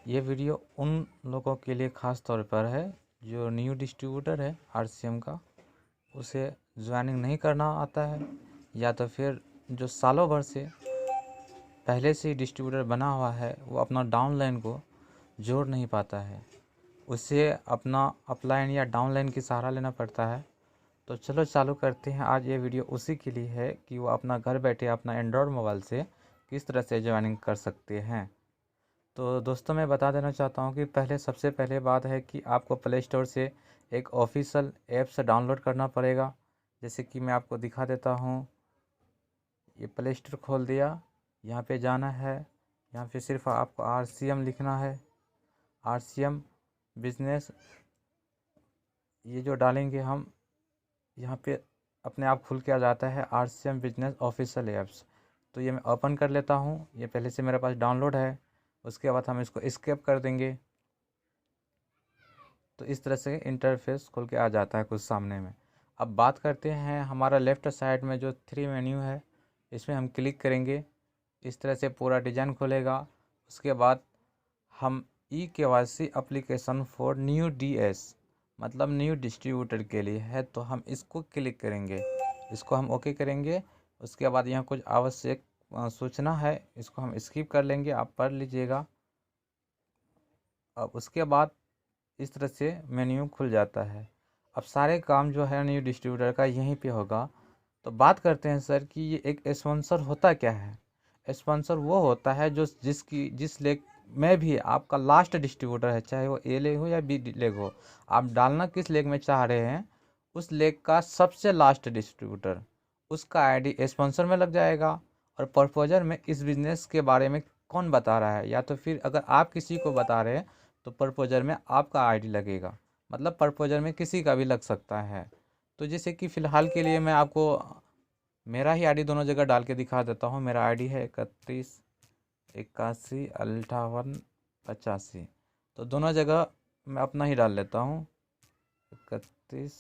ये वीडियो उन लोगों के लिए ख़ास तौर पर है जो न्यू डिस्ट्रीब्यूटर है आरसीएम का, उसे ज्वाइनिंग नहीं करना आता है, या तो फिर जो सालों भर से पहले से ही डिस्ट्रीब्यूटर बना हुआ है वो अपना डाउनलाइन को जोड़ नहीं पाता है, उसे अपना अपलाइन या डाउनलाइन की सहारा लेना पड़ता है। तो चलो चालू करते हैं। आज ये वीडियो उसी के लिए है कि वो अपना घर बैठे अपना एंड्रॉयड मोबाइल से किस तरह से ज्वाइनिंग कर सकते हैं। तो दोस्तों मैं बता देना चाहता हूँ कि सबसे पहले बात है कि आपको प्ले स्टोर से एक ऑफिशियल ऐप्स डाउनलोड करना पड़ेगा। जैसे कि मैं आपको दिखा देता हूँ। ये प्ले स्टोर खोल दिया, यहाँ पे जाना है, यहाँ पे सिर्फ आपको आरसीएम लिखना है। आरसीएम बिजनेस ये जो डालेंगे हम, यहाँ पे अपने आप खुल के आ जाता है आरसीएम बिजनेस ऑफिशियल ऐप्स। तो ये मैं ओपन कर लेता हूँ, ये पहले से मेरे पास डाउनलोड है। उसके बाद हम इसको एस्केप कर देंगे। तो इस तरह से इंटरफेस खुल के आ जाता है कुछ सामने में। अब बात करते हैं हमारा लेफ़्ट साइड में जो 3 मेन्यू है, इसमें हम क्लिक करेंगे। इस तरह से पूरा डिज़ाइन खुलेगा। उसके बाद हम e-KYC application for new DS मतलब न्यू डिस्ट्रीब्यूटर के लिए है, तो हम इसको क्लिक करेंगे। इसको हम ओके करेंगे। उसके बाद यहाँ कुछ आवश्यक सूचना है, इसको हम स्किप कर लेंगे, आप पढ़ लीजिएगा। अब उसके बाद इस तरह से मेन्यू खुल जाता है। अब सारे काम जो है न्यू डिस्ट्रीब्यूटर का यहीं पे होगा। तो बात करते हैं सर कि ये एक स्पॉन्सर होता क्या है। स्पॉन्सर वो होता है जो जिस लेग में भी आपका लास्ट डिस्ट्रीब्यूटर है, चाहे वो ए लेग हो या बी लेग हो, आप डालना किस लेग में चाह रहे हैं, उस लेग का सबसे लास्ट डिस्ट्रीब्यूटर, उसका आईडी स्पॉन्सर में लग जाएगा। और प्रपोजर में इस बिज़नेस के बारे में कौन बता रहा है, या तो फिर अगर आप किसी को बता रहे हैं तो प्रपोजर में आपका आईडी लगेगा। मतलब प्रपोजर में किसी का भी लग सकता है। तो जैसे कि फ़िलहाल के लिए मैं आपको मेरा ही आईडी दोनों जगह डाल के दिखा देता हूँ। मेरा आईडी है 31 81 58 85। तो दोनों जगह मैं अपना ही डाल लेता हूँ, 31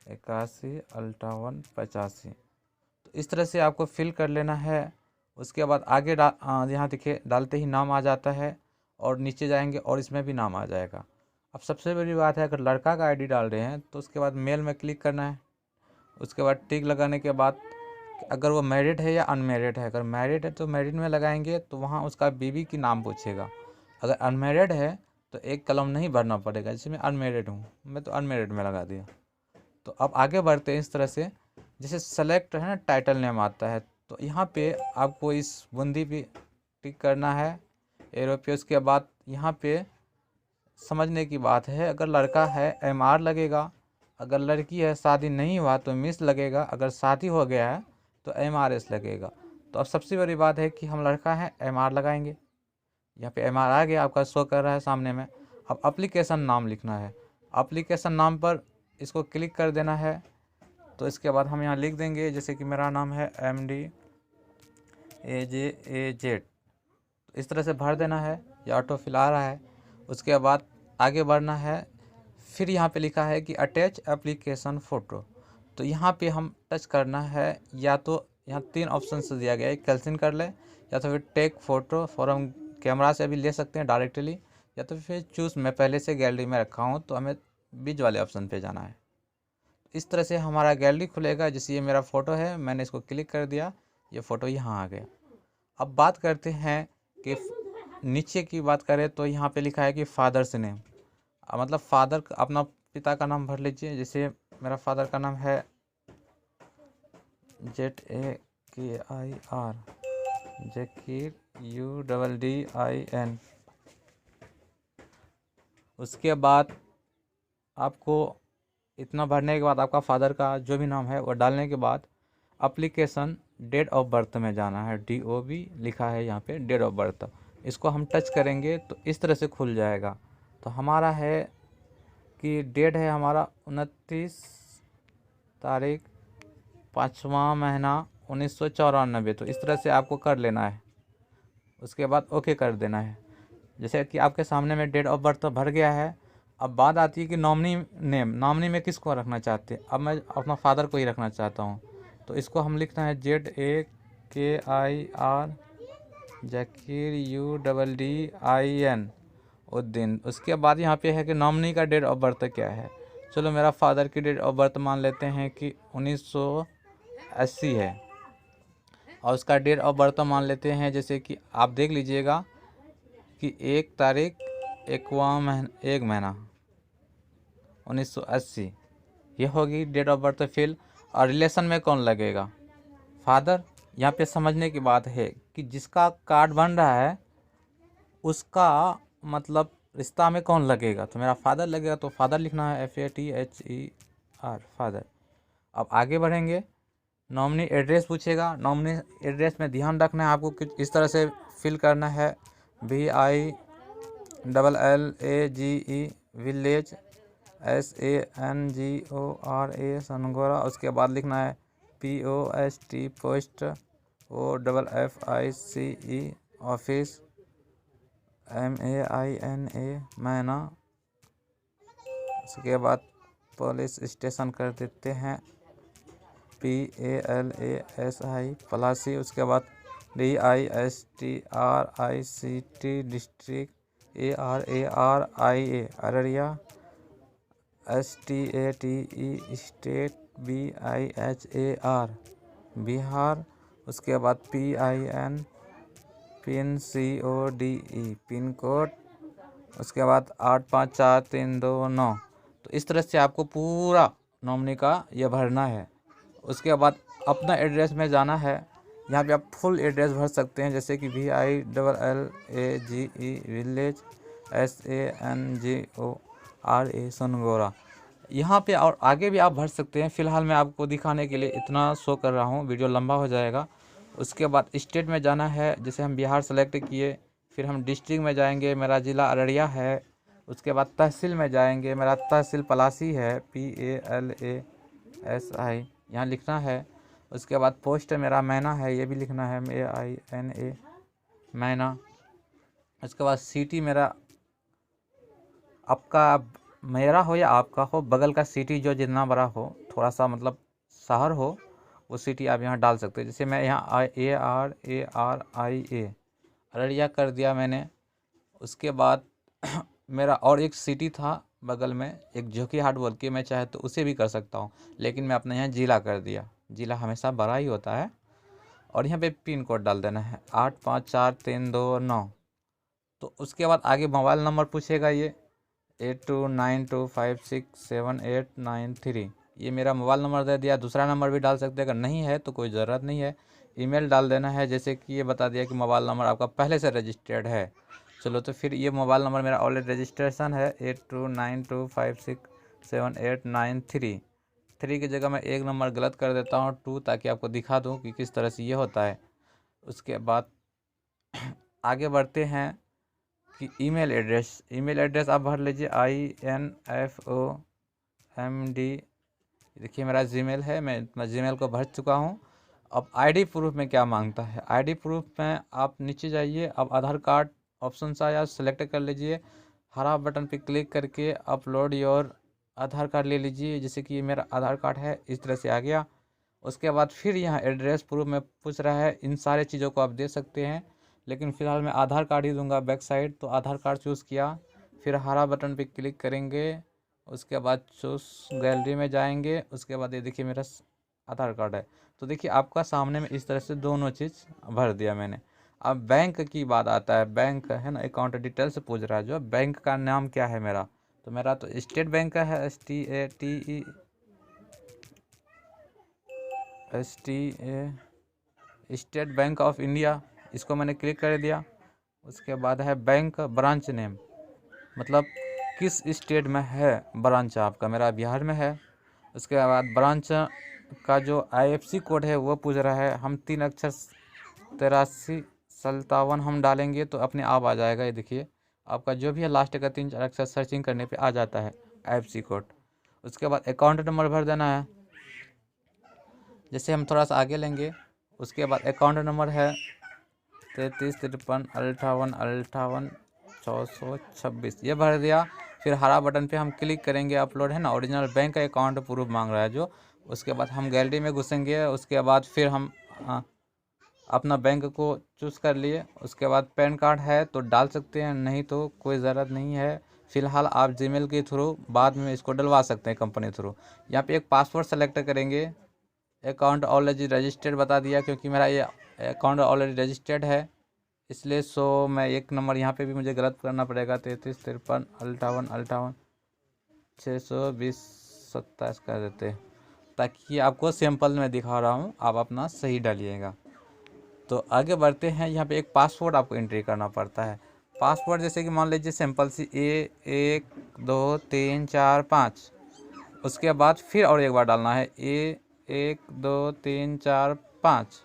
81 58 85। तो इस तरह से आपको फिल कर लेना है। उसके बाद आगे यहाँ देखिए डालते ही नाम आ जाता है, और नीचे जाएंगे और इसमें भी नाम आ जाएगा। अब सबसे बड़ी बात है, अगर लड़का का आईडी डाल रहे हैं तो उसके बाद मेल में क्लिक करना है। उसके बाद टिक लगाने के बाद अगर वो मैरिड है या अनमैरिड है, अगर मैरिड है तो मैरिड में लगाएंगे, तो वहाँ उसका बीवी की नाम पूछेगा। अगर अनमैरिड है तो एक कलम नहीं भरना पड़ेगा। जैसे मैं अनमैरिड हूँ, मैं तो अनमैरिड में लगा दिया। तो अब आगे बढ़ते हैं इस तरह से। जैसे सेलेक्ट है ना, टाइटल नेम आता है, तो यहाँ पे आपको इस बूंदी पे टिक करना है, एरो पे। उसके बाद यहाँ पे समझने की बात है, अगर लड़का है एमआर लगेगा, अगर लड़की है शादी नहीं हुआ तो मिस लगेगा, अगर शादी हो गया है तो एमआरएस लगेगा। तो अब सबसे बड़ी बात है कि हम लड़का है, एमआर लगाएंगे। यहाँ पे एमआर आ गया, आपका शो कर रहा है सामने में। अब एप्लीकेशन नाम लिखना है। एप्लीकेशन नाम पर इसको क्लिक कर देना है। तो इसके बाद हम यहाँ लिख देंगे, जैसे कि मेरा नाम है MDAJAZ। तो इस तरह से भर देना है, ये ऑटो फिल आ रहा है। उसके बाद आगे बढ़ना है। फिर यहाँ पे लिखा है कि अटैच एप्लीकेशन फ़ोटो, तो यहाँ पे हम टच करना है। या तो यहाँ 3 ऑप्शन से दिया गया है, कैंसिल कर ले, या तो फिर टेक फ़ोटो फॉरम कैमरा से भी ले सकते हैं डायरेक्टली, या तो फिर चूज़ मैं पहले से गैलरी में रखा हूँ, तो हमें बीच वाले ऑप्शन पे जाना है। इस तरह से हमारा गैलरी खुलेगा। जैसे ये मेरा फ़ोटो है, मैंने इसको क्लिक कर दिया, ये फ़ोटो यहाँ आ गया। अब बात करते हैं कि नीचे की बात करें, तो यहाँ पे लिखा है कि फादर्स नेम, मतलब फादर अपना पिता का नाम भर लीजिए। जैसे मेरा फादर का नाम है ZAKIR, जकीर UDDIN। उसके बाद आपको इतना भरने के बाद आपका फादर का जो भी नाम है वो डालने के बाद एप्लीकेशन डेट ऑफ बर्थ में जाना है। DOB लिखा है यहाँ पे, डेट ऑफ बर्थ। इसको हम टच करेंगे तो इस तरह से खुल जाएगा। तो हमारा है कि डेट है हमारा 29 तारीख 5वां महीना 1994। तो इस तरह से आपको कर लेना है। उसके बाद ओके कर देना है। जैसे कि आपके सामने में डेट ऑफ बर्थ तो भर गया है। अब बात आती है कि नॉमिनी नेम, नॉमिनी में किसको रखना चाहते हैं। अब मैं अपना फादर को ही रखना चाहता हूँ, तो इसको हम लिखना है ZAKIR जाकिर UDDIN उद्दीन। उसके बाद यहाँ पे है कि नॉमिनी का डेट ऑफ बर्थ क्या है। चलो मेरा फादर की डेट ऑफ बर्थ मान लेते हैं कि 1980 है, और उसका डेट ऑफ बर्थ मान लेते हैं जैसे कि आप देख लीजिएगा कि 1 तारीख 1 महीना 1980, ये होगी डेट ऑफ बर्थ फिल। और रिलेशन में कौन लगेगा, फादर। यहाँ पे समझने की बात है कि जिसका कार्ड बन रहा है उसका मतलब रिश्ता में कौन लगेगा, तो मेरा फादर लगेगा, तो फादर लिखना है FATHER फादर। अब आगे बढ़ेंगे, नॉमिनी एड्रेस पूछेगा। नॉमिनी एड्रेस में ध्यान रखना है आपको कि इस तरह से फिल करना है, VILLAGE विलेज SANGORA सनगोरा। उसके बाद लिखना है POST post OFFICE office MAINA मैना। उसके बाद पुलिस स्टेशन कर देते हैं PALASI पलासी। उसके बाद DISTRICT district ARARIA Araria. STATE state BIHAR Bihar. उसके बाद PIN pin CODE pin code. उसके बाद 854329। तो इस तरह से आपको पूरा नॉमिनी का ये भरना है। उसके बाद अपना एड्रेस में जाना है, यहाँ पे आप फुल एड्रेस भर सकते हैं, जैसे कि VILLAGE विलेज SANGORA सनगोरा। यहाँ पे और आगे भी आप भर सकते हैं। फ़िलहाल मैं आपको दिखाने के लिए इतना शो कर रहा हूँ, वीडियो लंबा हो जाएगा। उसके बाद स्टेट में जाना है, जैसे हम बिहार सेलेक्ट किए, फिर हम डिस्ट्रिक्ट में जाएंगे, मेरा ज़िला अररिया है। उसके बाद तहसील में जाएंगे, मेरा तहसील पलासी है PALASI यहाँ लिखना है। उसके बाद पोस्ट मेरा मैना है, ये भी लिखना है MAINA मैना। उसके बाद सिटी मेरा आपका मेरा हो या आपका हो, बगल का सिटी जो जितना बड़ा हो, थोड़ा सा मतलब शहर हो, वो सिटी आप यहाँ डाल सकते हैं। जैसे मैं यहाँ ARARIA अररिया कर दिया मैंने। उसके बाद मेरा और एक सिटी था बगल में, एक जोकी हाट बोल के, मैं चाहे तो उसे भी कर सकता हूँ, लेकिन मैं अपने यहाँ ज़िला कर दिया। ज़िला हमेशा बड़ा ही होता है। और यहाँ पे पिन कोड डाल देना है 854329। तो उसके बाद आगे मोबाइल नंबर पूछेगा, ये 8292567893। ये मेरा मोबाइल नंबर दे दिया। दूसरा नंबर भी डाल सकते हैं, अगर नहीं है तो कोई ज़रूरत नहीं है। ईमेल डाल देना है, जैसे कि ये बता दिया कि मोबाइल नंबर आपका पहले से रजिस्टर्ड है। चलो तो फिर ये मोबाइल नंबर मेरा ऑलरेडी रजिस्ट्रेशन है 8292567893। 3 की जगह मैं एक नंबर गलत कर देता हूँ 2, ताकि आपको दिखा दूँ कि किस तरह से ये होता है। उसके बाद आगे बढ़ते हैं कि ईमेल एड्रेस आप भर लीजिए INFOMD। देखिए मेरा जीमेल है, मैं अपना जीमेल को भर चुका हूँ। अब आईडी प्रूफ में क्या मांगता है, आईडी प्रूफ में आप नीचे जाइए, अब आधार कार्ड ऑप्शन से आया, सेलेक्ट कर लीजिए, हरा बटन पे क्लिक करके अपलोड योर आधार कार्ड ले लीजिए। जैसे कि ये मेरा आधार कार्ड है, इस तरह से आ गया। उसके बाद फिर यहाँ एड्रेस प्रूफ में पूछ रहा है, इन सारे चीज़ों को आप दे सकते हैं, लेकिन फ़िलहाल मैं आधार कार्ड ही दूंगा बैक साइड। तो आधार कार्ड चूज़ किया, फिर हरा बटन पे क्लिक करेंगे। उसके बाद चूज़ गैलरी में जाएंगे। उसके बाद ये देखिए मेरा आधार कार्ड है। तो देखिए आपका सामने में इस तरह से दोनों चीज़ भर दिया मैंने। अब बैंक की बात आता है, बैंक है ना, अकाउंट डिटेल्स पूछ रहा है। जो बैंक का नाम क्या है मेरा, तो मेरा तो स्टेट बैंक का है, STA state bank of India. इसको मैंने क्लिक कर दिया। उसके बाद है बैंक ब्रांच नेम, मतलब किस स्टेट में है ब्रांच आपका, मेरा बिहार में है। उसके बाद ब्रांच का जो IFC कोड है वो पूछ रहा है। हम 3 अक्षर 8357 हम डालेंगे तो अपने आप आ जाएगा। ये देखिए आपका जो भी है लास्ट का 3-4 अक्षर सर्चिंग करने पे आ जाता है IFC कोड। उसके बाद अकाउंट नंबर भर देना है। जैसे हम थोड़ा सा आगे लेंगे, उसके बाद अकाउंट नंबर है 33535858 ये भर दिया। फिर हरा बटन पे हम क्लिक करेंगे, अपलोड है ना, ओरिजिनल बैंक का अकाउंट प्रूफ मांग रहा है जो। उसके बाद हम गैलरी में घुसेंगे। उसके बाद फिर हम अपना बैंक को चूज़ कर लिए। उसके बाद पैन कार्ड है तो डाल सकते हैं, नहीं तो कोई ज़रूरत नहीं है। फ़िलहाल आप जीमेल के थ्रू बाद में इसको डलवा सकते हैं कंपनी थ्रू। यहाँ पे एक पासवर्ड सेलेक्ट करेंगे। अकाउंट ऑलरेडी रजिस्टर्ड बता दिया, क्योंकि मेरा ये अकाउंट ऑलरेडी रजिस्टर्ड है, इसलिए मैं एक नंबर यहाँ पे भी मुझे गलत करना पड़ेगा। 33 53 58 58 620 27 कर देते, ताकि आपको सैंपल में दिखा रहा हूँ, आप अपना सही डालिएगा। तो आगे बढ़ते हैं। यहाँ पे एक पासवर्ड आपको एंट्री करना पड़ता है। पासवर्ड जैसे कि मान लीजिए सिंपल सी A 1 2 3 4 5। उसके बाद फिर और एक बार डालना है A 1 2 3 4 5।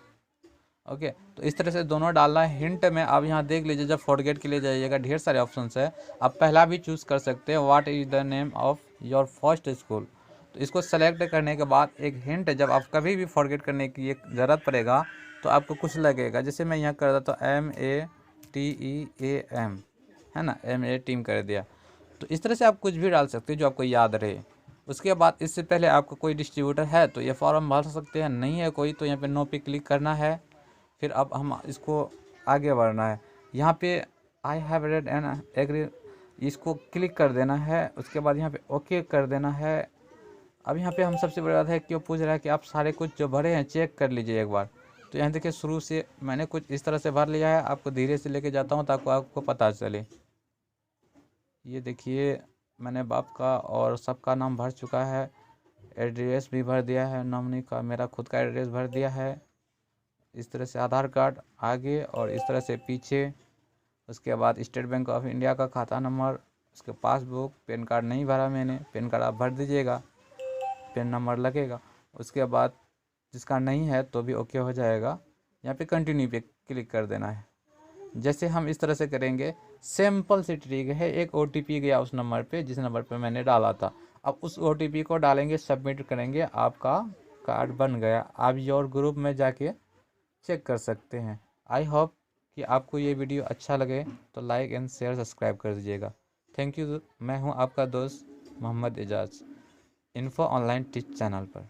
ओके, तो इस तरह से दोनों डालना है। हिंट में आप यहाँ देख लीजिए, जब फॉरगेट के लिए जाइएगा ढेर सारे ऑप्शंस है, आप पहला भी चूज़ कर सकते हैं, what is the name of your first school. तो इसको सेलेक्ट करने के बाद एक हिंट, जब आप कभी भी फॉरगेट करने की एक ज़रूरत पड़ेगा तो आपको कुछ लगेगा। जैसे मैं यहाँ कर देता हूँ MATEAM, है ना, MA टीम कर दिया। तो इस तरह से आप कुछ भी डाल सकते हैं जो आपको याद रहे। उसके बाद इससे पहले आपका कोई डिस्ट्रीब्यूटर है तो ये फॉर्म भर सकते हैं, नहीं है कोई तो यहाँ पे नो पे क्लिक करना है। फिर अब हम इसको आगे बढ़ना है। यहाँ पे I have read and agree, इसको क्लिक कर देना है। उसके बाद यहाँ पे ओके कर देना है। अब यहाँ पे हम सबसे बड़ी बात है, क्यों पूछ रहा है कि आप सारे कुछ जो भरे हैं चेक कर लीजिए एक बार। तो यहाँ देखिए शुरू से मैंने कुछ इस तरह से भर लिया है, आपको धीरे से लेके जाता हूँ ताकि आपको पता चले। ये देखिए मैंने बाप का और सबका नाम भर चुका है, एड्रेस भी भर दिया है, नॉमिनी का मेरा खुद का एड्रेस भर दिया है। इस तरह से आधार कार्ड आगे और इस तरह से पीछे। उसके बाद स्टेट बैंक ऑफ इंडिया का खाता नंबर, उसके पासबुक, पैन कार्ड नहीं भरा मैंने, पैन कार्ड आप भर दीजिएगा, पैन नंबर लगेगा। उसके बाद जिसका नहीं है तो भी ओके हो जाएगा। यहाँ पे कंटिन्यू पे क्लिक कर देना है। जैसे हम इस तरह से करेंगे, सिंपल सी ट्रिक है। एक OTP गया उस नंबर पे जिस नंबर पे मैंने डाला था। अब उस OTP को डालेंगे, सबमिट करेंगे, आपका कार्ड बन गया। आप योर ग्रुप में जाके चेक कर सकते हैं। आई होप कि आपको ये वीडियो अच्छा लगे तो लाइक एंड शेयर सब्सक्राइब कर दीजिएगा। Thank you. मैं हूँ आपका दोस्त Mohammad Ejaz, info online teach channel पर।